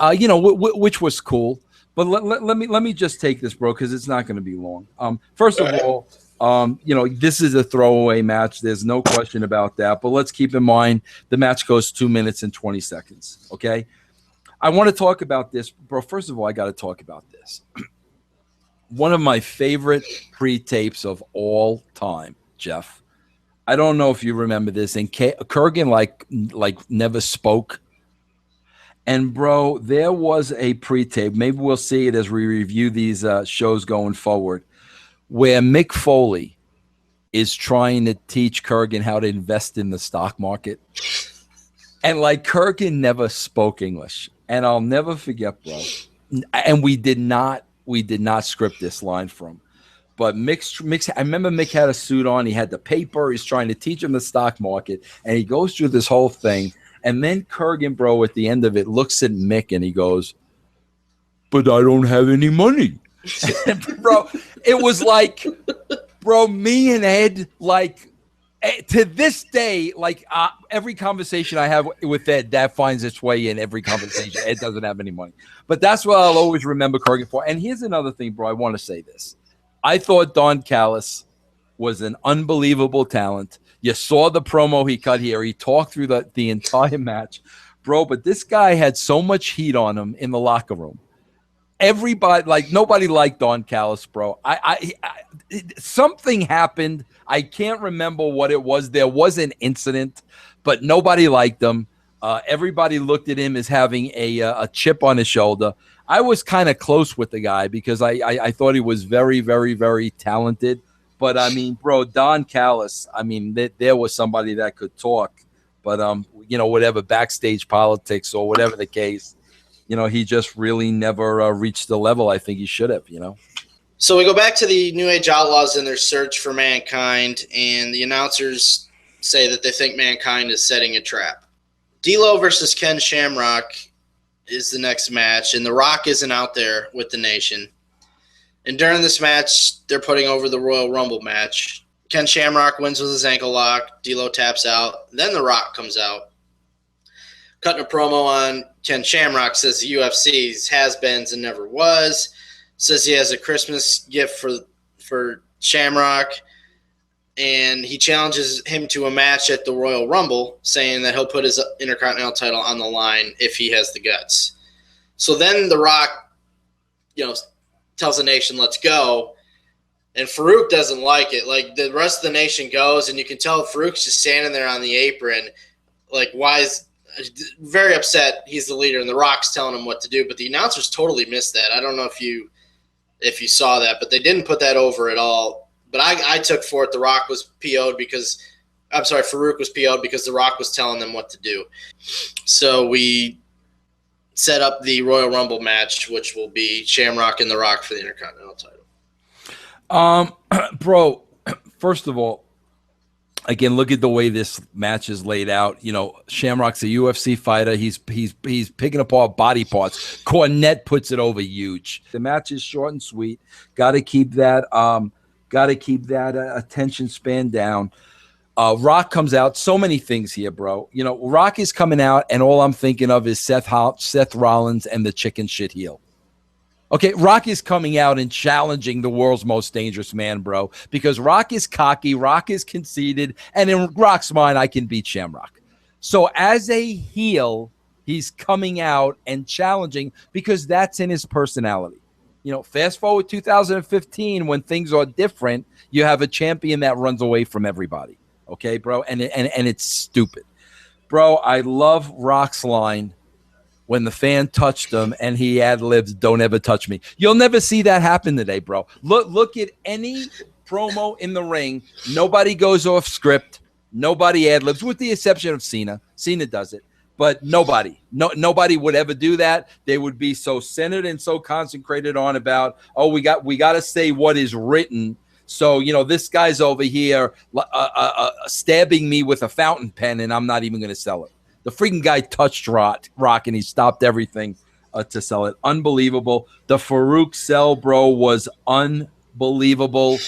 which was cool. But let me just take this, bro, because it's not going to be long. First of all, this is a throwaway match. There's no question about that. But let's keep in mind the match goes 2 minutes and 20 seconds. Okay. I want to talk about this, bro. First of all, I got to talk about this. One of my favorite pre-tapes of all time, Jeff. I don't know if you remember this. And Kurgan like never spoke. And bro, there was a pre-tape. Maybe we'll see it as we review these shows going forward, where Mick Foley is trying to teach Kurgan how to invest in the stock market. And Kurgan never spoke English. And I'll never forget, bro. And we did not script this line for him. But Mick, I remember Mick had a suit on. He had the paper. He's trying to teach him the stock market. And he goes through this whole thing. And then Kurgan, bro, at the end of it, looks at Mick and he goes, but I don't have any money. Bro, it was like, bro, me and Ed, like, to this day, like every conversation I have with Ed, that finds its way in every conversation. Ed doesn't have any money. But that's what I'll always remember Kurgan for. And here's another thing, bro. I want to say this. I thought Don Callis was an unbelievable talent. You saw the promo he cut here. He talked through the entire match. Bro, but this guy had so much heat on him in the locker room. Everybody, like, nobody liked Don Callis, bro. Something happened. I can't remember what it was. There was an incident, but nobody liked him. Everybody looked at him as having a chip on his shoulder. I was kind of close with the guy because I thought he was very, very, very talented. But, I mean, bro, Don Callis, I mean, there was somebody that could talk. But, whatever, backstage politics or whatever the case, he just really never reached the level I think he should have, So we go back to the New Age Outlaws in their search for Mankind, and the announcers say that they think Mankind is setting a trap. D'Lo versus Ken Shamrock is the next match, and The Rock isn't out there with the Nation. And during this match, they're putting over the Royal Rumble match. Ken Shamrock wins with his ankle lock. D'Lo taps out. Then The Rock comes out. Cutting a promo on Ken Shamrock, says the UFC's has-beens and never was. Says he has a Christmas gift for Shamrock. And he challenges him to a match at the Royal Rumble, saying that he'll put his Intercontinental title on the line if he has the guts. So then The Rock, tells the Nation, let's go. And Farouk doesn't like it. Like, the rest of the Nation goes, and you can tell Farouk's just standing there on the apron. Like, why is very upset. He's the leader, and The Rock's telling him what to do. But the announcers totally missed that. I don't know if you saw that, but they didn't put that over at all. But I took for it The Rock was PO'd because – I'm sorry, Farouk was PO'd because The Rock was telling them what to do. So we set up the Royal Rumble match, which will be Shamrock and The Rock for the Intercontinental title. Bro, first of all, again, look at the way this match is laid out. Shamrock's a UFC fighter. He's picking apart body parts. Cornette puts it over huge. The match is short and sweet. Got to keep that attention span down. Rock comes out. So many things here, bro. Rock is coming out, and all I'm thinking of is Seth Rollins and the chicken shit heel. Okay, Rock is coming out and challenging the world's most dangerous man, bro, because Rock is cocky, Rock is conceited, and in Rock's mind, I can beat Shamrock. So as a heel, he's coming out and challenging because that's in his personality. Fast forward 2015, when things are different, you have a champion that runs away from everybody. Okay, bro, and it's stupid. Bro, I love Rock's line when the fan touched him and he ad-libs, "Don't ever touch me." You'll never see that happen today, bro. Look at any promo in the ring. Nobody goes off script. Nobody ad-libs, with the exception of Cena. Cena does it. But nobody would ever do that. They would be so centered and so concentrated on about, we got to say what is written. So, this guy's over here stabbing me with a fountain pen, and I'm not even going to sell it. The freaking guy touched Rock, and he stopped everything to sell it. Unbelievable. The Farouk sell, bro, was unbelievable.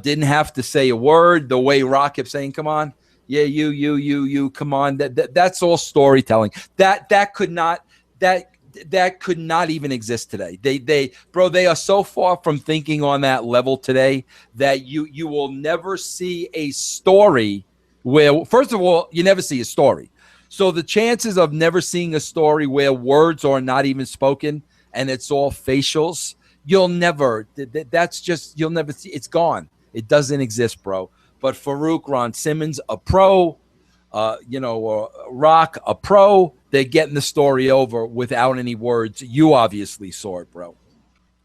Didn't have to say a word. The way Rock kept saying, "Come on, yeah, you, come on." That's all storytelling. That could not even exist today. They are so far from thinking on that level today that you will never see a story where, first of all, you never see a story. So the chances of never seeing a story where words are not even spoken and it's all facials, you'll never see. It's gone. It doesn't exist, bro. But Farouk, Ron Simmons, a pro, Rock, a pro, they're getting the story over without any words. You obviously saw it, bro.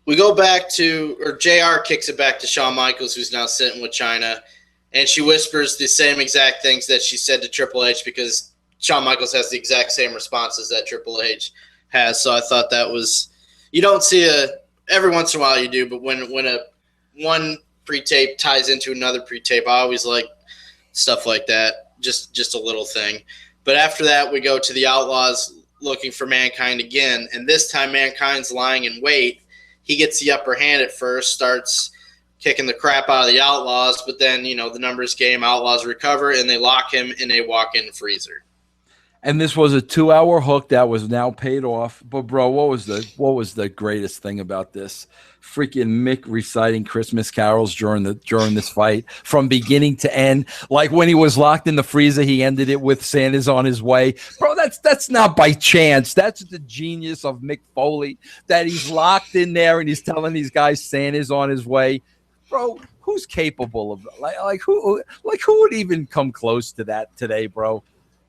We go back or JR kicks it back to Shawn Michaels, who's now sitting with Chyna, and she whispers the same exact things that she said to Triple H because Shawn Michaels has the exact same responses that Triple H has. So I thought that was, you don't see every once in a while you do, but when one pre-tape ties into another pre-tape, I always like stuff like that. Just a little thing. But after that, we go to the Outlaws looking for Mankind again. And this time Mankind's lying in wait. He gets the upper hand at first, starts kicking the crap out of the Outlaws, but then, the numbers game, Outlaws recover, and they lock him in a walk-in freezer. And this was a 2-hour hook that was now paid off. But bro, what was the greatest thing about this? Freaking Mick reciting Christmas carols during this fight from beginning to end. Like when he was locked in the freezer, he ended it with "Santa's on his way." Bro, that's not by chance. That's the genius of Mick Foley, that he's locked in there and he's telling these guys Santa's on his way. Bro, who's capable of who would even come close to that today, bro?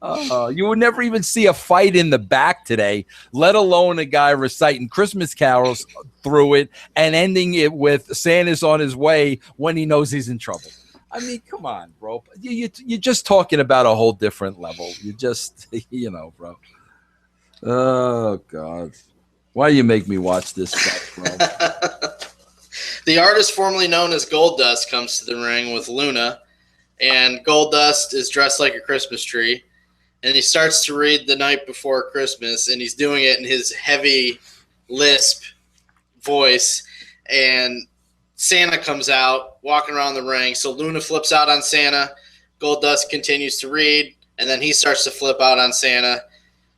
You would never even see a fight in the back today, let alone a guy reciting Christmas carols through it and ending it with Santa's on his way when he knows he's in trouble. I mean, come on, bro. You're just talking about a whole different level. You just, bro. Oh, God. Why do you make me watch this stuff, bro? The artist formerly known as Goldust comes to the ring with Luna, and Goldust is dressed like a Christmas tree. And he starts to read The Night Before Christmas, and he's doing it in his heavy lisp voice. And Santa comes out, walking around the ring. So Luna flips out on Santa. Goldust continues to read, and then he starts to flip out on Santa.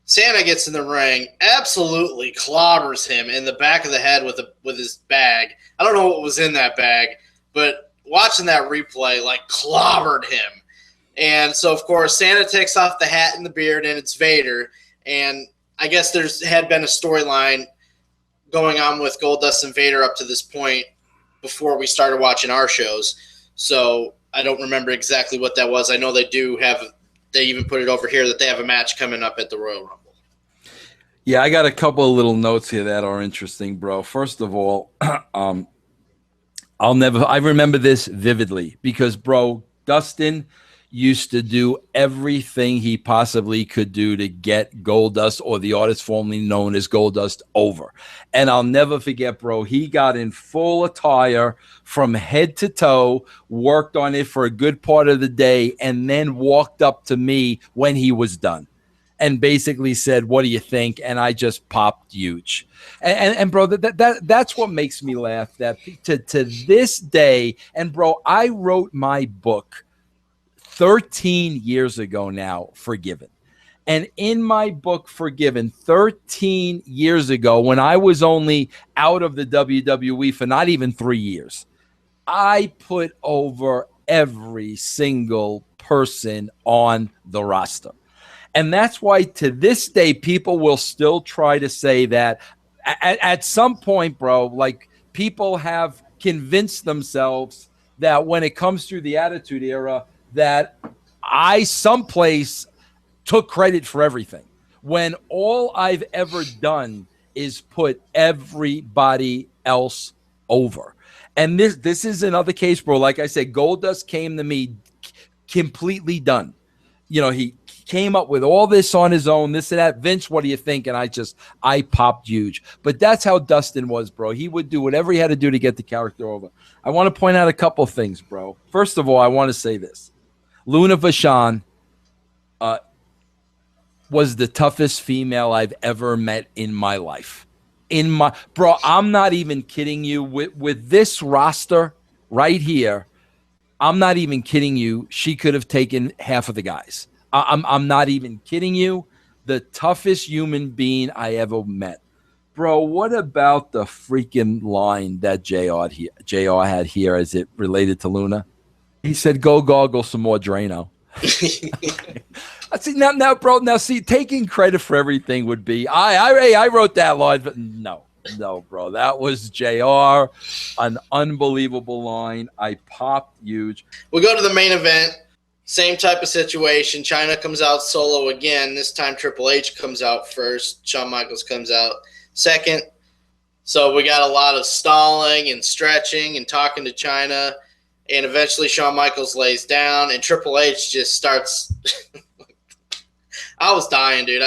Santa gets in the ring, absolutely clobbers him in the back of the head with his bag. I don't know what was in that bag, but watching that replay, clobbered him. And so, of course, Santa takes off the hat and the beard, and it's Vader. And I guess had been a storyline going on with Goldust and Vader up to this point before we started watching our shows. So I don't remember exactly what that was. I know they even put it over here that they have a match coming up at the Royal Rumble. Yeah, I got a couple of little notes here that are interesting, bro. First of all, I remember this vividly because, bro, Dustin used to do everything he possibly could do to get Goldust, or the artist formerly known as Goldust, over. And I'll never forget, bro, he got in full attire from head to toe, worked on it for a good part of the day, and then walked up to me when he was done and basically said, "What do you think?" And I just popped huge. And bro, that's what makes me laugh, that to this day. And bro, I wrote my book 13 years ago now, Forgiven. And in my book, Forgiven, 13 years ago, when I was only out of the WWE for not even 3 years, I put over every single person on the roster. And that's why to this day, people will still try to say that at some point, bro, people have convinced themselves that when it comes through the Attitude Era, that I someplace took credit for everything, when all I've ever done is put everybody else over. And this is another case, bro. Like I said, Goldust came to me completely done. He came up with all this on his own, this and that. Vince, what do you think? And I popped huge. But that's how Dustin was, bro. He would do whatever he had to do to get the character over. I want to point out a couple things, bro. First of all, I want to say this. Luna Vachon was the toughest female I've ever met in my life. Bro, I'm not even kidding you. With this roster right here, I'm not even kidding you. She could have taken half of the guys. I'm not even kidding you. The toughest human being I ever met. Bro, what about the freaking line that JR had here as it related to Luna? He said, "Go gargle some more Drano." I see now, bro. Now, see, taking credit for everything would be I wrote that line, but no, bro, that was JR, an unbelievable line. I popped huge. We go to the main event. Same type of situation. China comes out solo again. This time Triple H comes out first. Shawn Michaels comes out second. So we got a lot of stalling and stretching and talking to China. And eventually Shawn Michaels lays down and Triple H just starts I was dying, dude.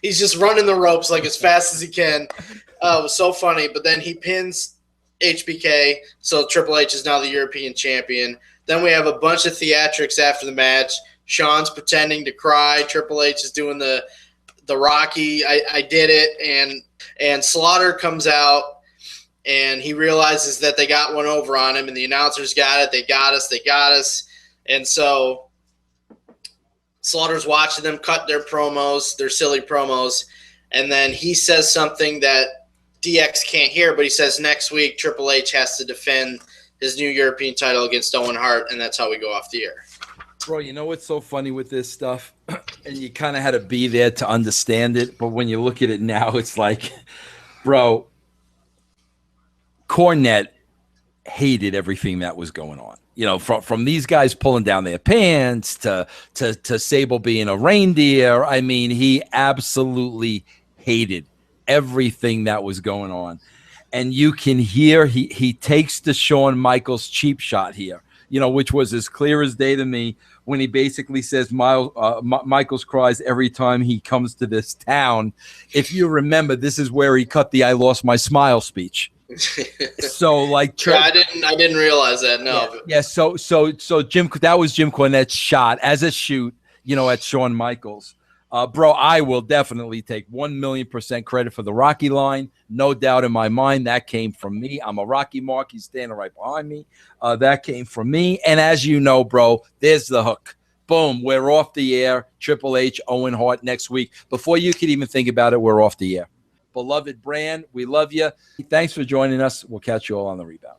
He's just running the ropes as fast as he can. It was so funny. But then he pins HBK, so Triple H is now the European champion. Then we have a bunch of theatrics after the match. Shawn's pretending to cry. Triple H is doing the the Rocky, I did it, and Slaughter comes out, and he realizes that they got one over on him, and the announcers got it. They got us. And so Slaughter's watching them cut their promos, their silly promos, and then he says something that DX can't hear, but he says next week Triple H has to defend his new European title against Owen Hart, and that's how we go off the air. Bro, you know what's so funny with this stuff? And you kind of had to be there to understand it, but when you look at it now, it's like, bro, Cornette hated everything that was going on. You know, from these guys pulling down their pants to Sable being a reindeer. I mean, he absolutely hated everything that was going on. And you can hear he takes the Shawn Michaels cheap shot here, you know, which was as clear as day to me when he basically says Michaels cries every time he comes to this town. If you remember, this is where he cut the "I lost my smile" speech. So like, yeah, I didn't realize that. No. Yeah. So that was Jim Cornette's shot as a shoot, you know, at Shawn Michaels. Bro, I will definitely take 1,000,000% credit for the Rocky line. No doubt in my mind that came from me. I'm a Rocky Mark. He's standing right behind me. That came from me. And as you know, bro, there's the hook. Boom, we're off the air. Triple H, Owen Hart next week. Before you could even think about it, we're off the air. Beloved brand, we love you. Thanks for joining us. We'll catch you all on the rebound.